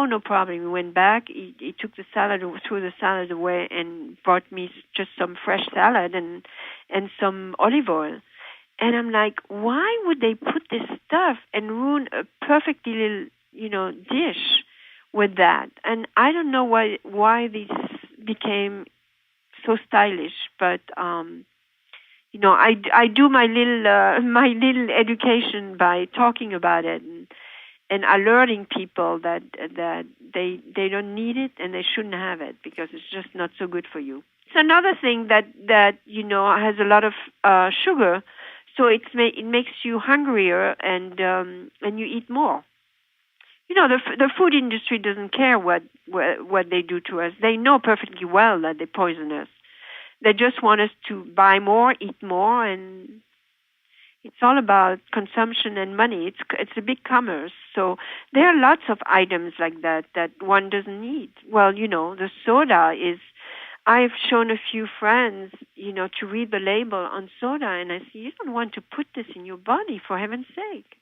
no problem. He went back. He took the salad, threw the salad away, and brought me just some fresh salad and some olive oil. And I'm like, why would they put this stuff and ruin a perfectly little, dish with that? And I don't know why this became so stylish, but I do my little education by talking about it and alerting people that they don't need it and they shouldn't have it because it's just not so good for you. It's another thing that has a lot of sugar, so it makes you hungrier and you eat more. The food industry doesn't care what they do to us. They know perfectly well that they poison us. They just want us to buy more, eat more, and it's all about consumption and money. It's a big commerce. So there are lots of items like that one doesn't need. Well, the soda is. I've shown a few friends, to read the label on soda, and I say, you don't want to put this in your body, for heaven's sake.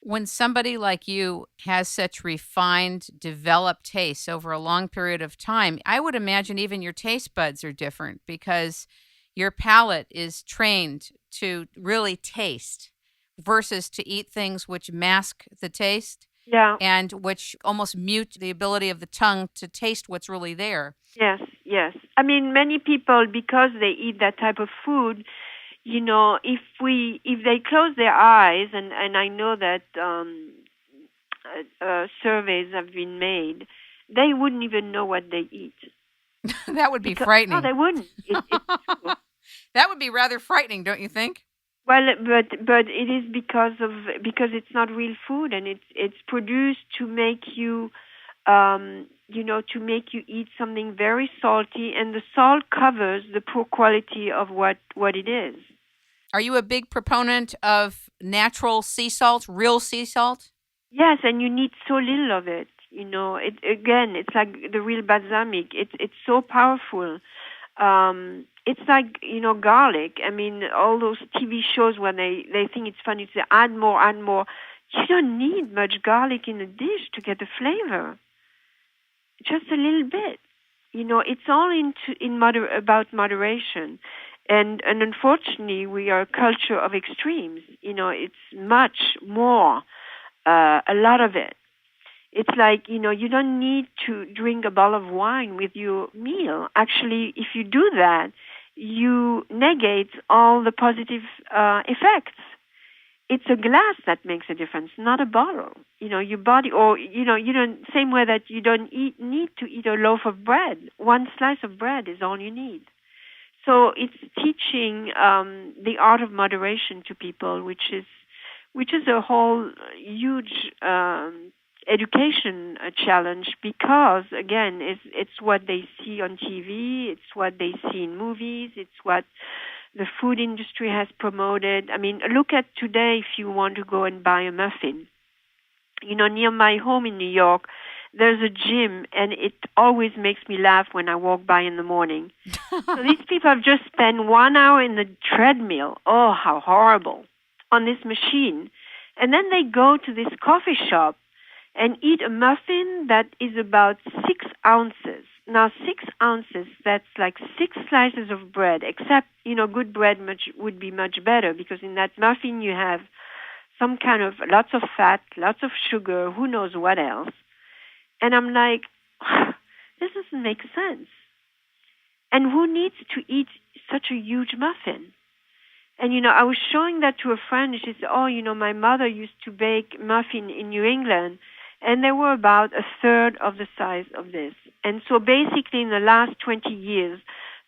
When somebody like you has such refined, developed tastes over a long period of time, I would imagine even your taste buds are different because your palate is trained to really taste versus to eat things which mask the taste. Yeah. And which almost mute the ability of the tongue to taste what's really there. Yes. I mean, many people, because they eat that type of food, if they close their eyes, and I know that surveys have been made, they wouldn't even know what they eat. That would be frightening. No, they wouldn't. That would be rather frightening, don't you think? Well, but it is because it's not real food, and it's produced to make you, to make you eat something very salty, and the salt covers the poor quality of what it is. Are you a big proponent of natural sea salt, real sea salt? Yes, and you need so little of it. It's like the real balsamic. It's so powerful. It's like, garlic. I mean, all those TV shows when they think it's funny to say, add more. You don't need much garlic in a dish to get the flavor. Just a little bit. It's all about moderation. And unfortunately, we are a culture of extremes. It's much more, a lot of it. It's like, you don't need to drink a bottle of wine with your meal. Actually, if you do that, you negate all the positive effects. It's a glass that makes a difference, not a bottle. Your body, or, same way that you don't need to eat a loaf of bread. One slice of bread is all you need. So it's teaching the art of moderation to people, which is a whole huge education challenge, because again, it's what they see on TV, it's what they see in movies, it's what the food industry has promoted. I mean, look at today if you want to go and buy a muffin. Near my home in New York, there's a gym, and it always makes me laugh when I walk by in the morning. So these people have just spent 1 hour in the treadmill. Oh, how horrible. On this machine. And then they go to this coffee shop and eat a muffin that is about 6 ounces. Now, 6 ounces, that's like 6 slices of bread, except, good bread would be much better, because in that muffin you have some kind of lots of fat, lots of sugar, who knows what else. And I'm like, this doesn't make sense. And who needs to eat such a huge muffin? And, I was showing that to a friend, and she said, my mother used to bake muffin in New England, and they were about a third of the size of this. And so basically in the last 20 years,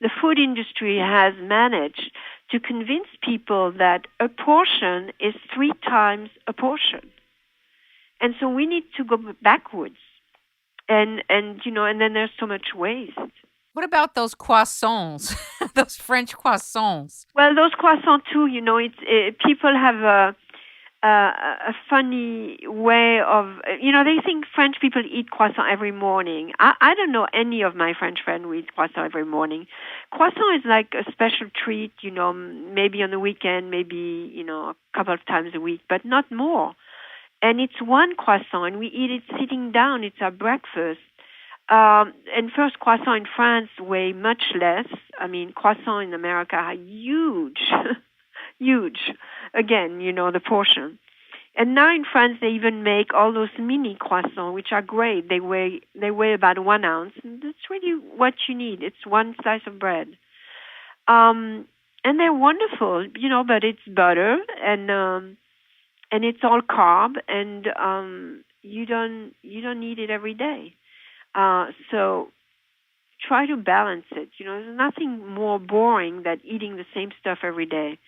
the food industry has managed to convince people that a portion is 3 times a portion. And so we need to go backwards. And then there's so much waste. What about those croissants, those French croissants? Well, those croissants too, people have a funny way of, they think French people eat croissant every morning. I don't know any of my French friends who eat croissant every morning. Croissant is like a special treat, maybe on the weekend, maybe, a couple of times a week, but not more. and it's one croissant, and we eat it sitting down. It's our breakfast. And first, croissant in France weigh much less. I mean, croissant in America are huge, huge. Again, the portion. And now in France, they even make all those mini croissants, which are great. They weigh about 1 ounce. And that's really what you need. It's one slice of bread. And they're wonderful, but it's butter and it's all carb, and you don't need it every day. So try to balance it. There's nothing more boring than eating the same stuff every day.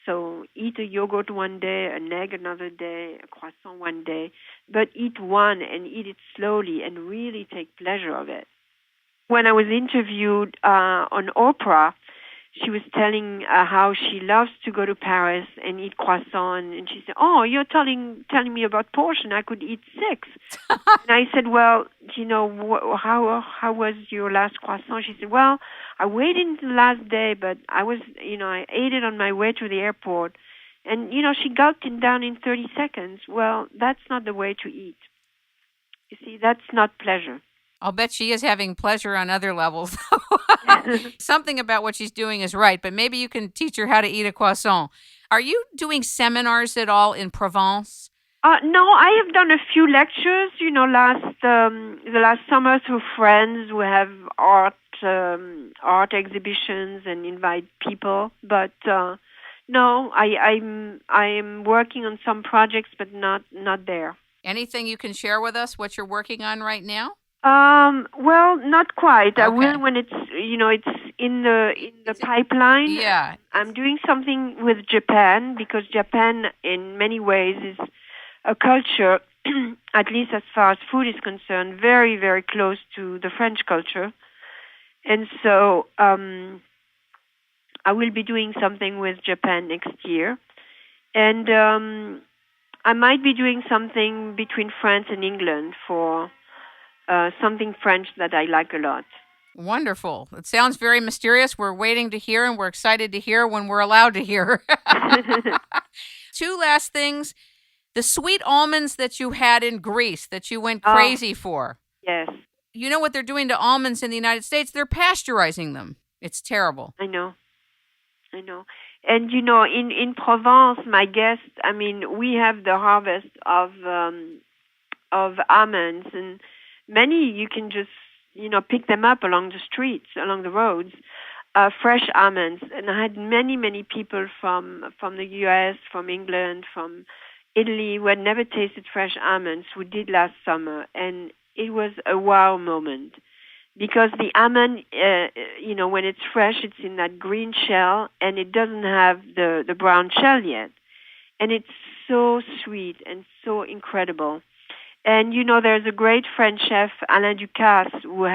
So eat a yogurt one day, an egg another day, a croissant one day, but eat one and eat it slowly and really take pleasure of it. When I was interviewed on Oprah, she was telling how she loves to go to Paris and eat croissant, and she said, "Oh, you're telling me about portion. I could eat 6." And I said, "Well, how was your last croissant?" She said, "Well, I waited until the last day, but I ate it on my way to the airport, and she gulped it down in 30 seconds. Well, that's not the way to eat. You see, that's not pleasure." I'll bet she is having pleasure on other levels. Something about what she's doing is right, but maybe you can teach her how to eat a croissant. Are you doing seminars at all in Provence? No, I have done a few lectures, the last summer through friends who have art exhibitions and invite people. But no, I'm working on some projects, but not there. Anything you can share with us? What you're working on right now? Well, not quite. Okay. I will when it's in the pipeline. Yeah. I'm doing something with Japan, because Japan in many ways is a culture, at least as far as food is concerned, very, very close to the French culture. And so I will be doing something with Japan next year. And I might be doing something between France and England for something French that I like a lot. Wonderful. It sounds very mysterious. We're waiting to hear, and we're excited to hear when we're allowed to hear. 2 last things. The sweet almonds that you had in Greece that you went crazy for. Yes. You know what they're doing to almonds in the United States? They're pasteurizing them. It's terrible. I know. And, in Provence, my guest, we have the harvest of almonds, and many you can just, pick them up along the streets, along the roads, fresh almonds. And I had many, many people from the U.S., from England, from Italy, who had never tasted fresh almonds, who did last summer. And it was a wow moment. Because the almond, when it's fresh, it's in that green shell, and it doesn't have the brown shell yet. And it's so sweet and so incredible. And, there's a great French chef, Alain Ducasse, who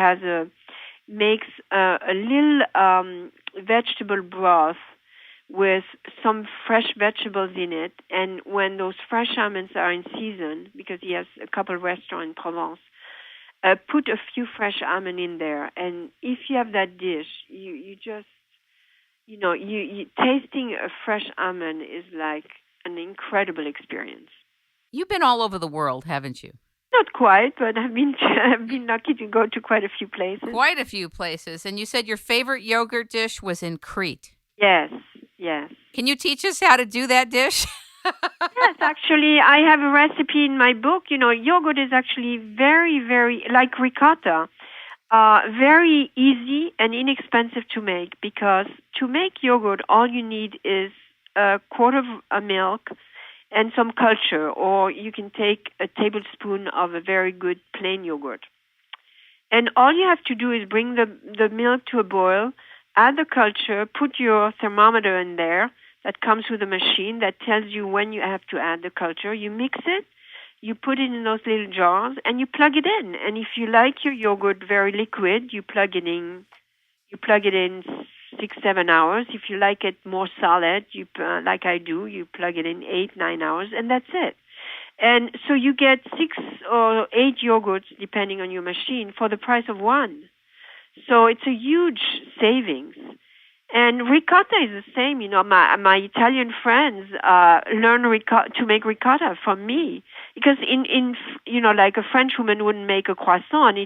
makes a little vegetable broth with some fresh vegetables in it. And when those fresh almonds are in season, because he has a couple restaurants in Provence, put a few fresh almond in there. And if you have that dish, you just, tasting a fresh almond is like an incredible experience. You've been all over the world, haven't you? Not quite, but I've been lucky to go to quite a few places. Quite a few places. And you said your favorite yogurt dish was in Crete. Yes. Can you teach us how to do that dish? Yes, actually, I have a recipe in my book. Yogurt is actually very, very, like ricotta, very easy and inexpensive to make, because to make yogurt, all you need is a quart of milk and some culture, or you can take a tablespoon of a very good plain yogurt. And all you have to do is bring the milk to a boil, add the culture, put your thermometer in there that comes with a machine that tells you when you have to add the culture. You mix it, you put it in those little jars, and you plug it in. And if you like your yogurt very liquid, you plug it in 6-7 hours. If you like it more solid, like I do, you plug it in 8-9 hours, and that's it. And so you get 6 or 8 yogurts, depending on your machine, for the price of one. So it's a huge savings. And ricotta is the same. You know, my Italian friends learn to make ricotta from me, because in like a French woman wouldn't make a croissant.